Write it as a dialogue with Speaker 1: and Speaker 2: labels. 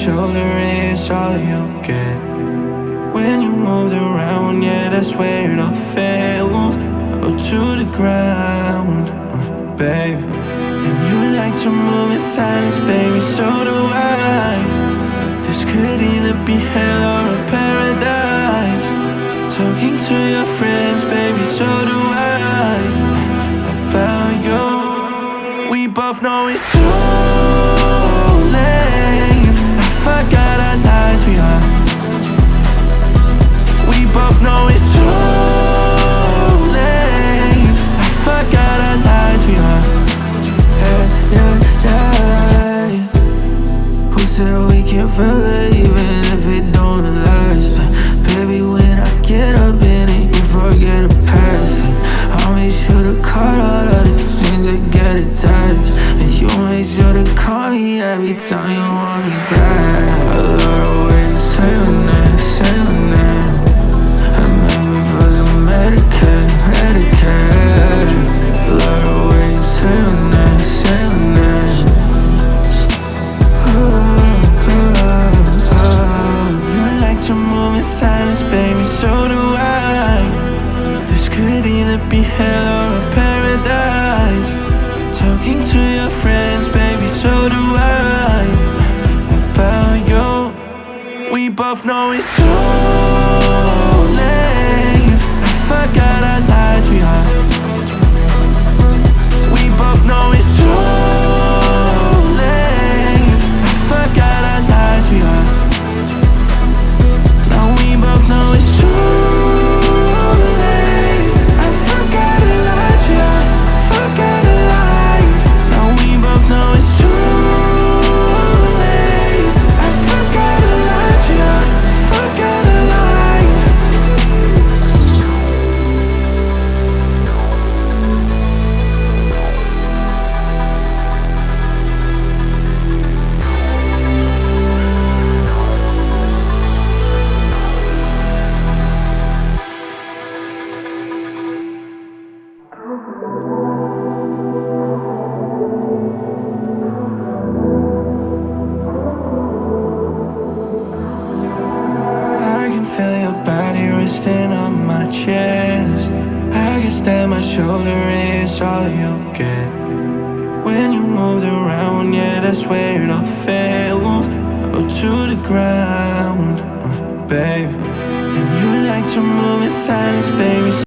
Speaker 1: shoulder is all you get. When you moved around, yeah, that's where it all fell. Oh, to the ground, babe. And you like to move in silence, baby, so do I. This could either be hell or a paradise. Talking to your friends, baby, so do I. About you, we both know it's too late. I forgot I lied to you. We both know it's too late. I forgot I lied to you. Who said we can't forget even if it don't last? Baby, when I get up in it, you forget the past. I'll make sure to cut all of the strings that get attached, and you make sure to call me every time you want me back. I love the way you say your name, say your name. It made me feel so Medicaid, Medicaid. Love the way you say your name, say your name. You like to move in silence, baby, so do I. This could either be hell or a paradise. Talking to your friends, baby, so do I. About you, we both know it's too late. I forgot I lied to you. We both know it's too late. I forgot I lied to you. Now we both know it's too late. I forgot I lied to you. Forgot I lied. Now we both know it's too late. I forgot I lied to you. Forgot I lied. I can feel your body resting on my chest. I guess that my shoulder is all you get. When you moved around, yeah, that's where it all fell. Oh, to the ground, babe. And you like to move in silence, baby.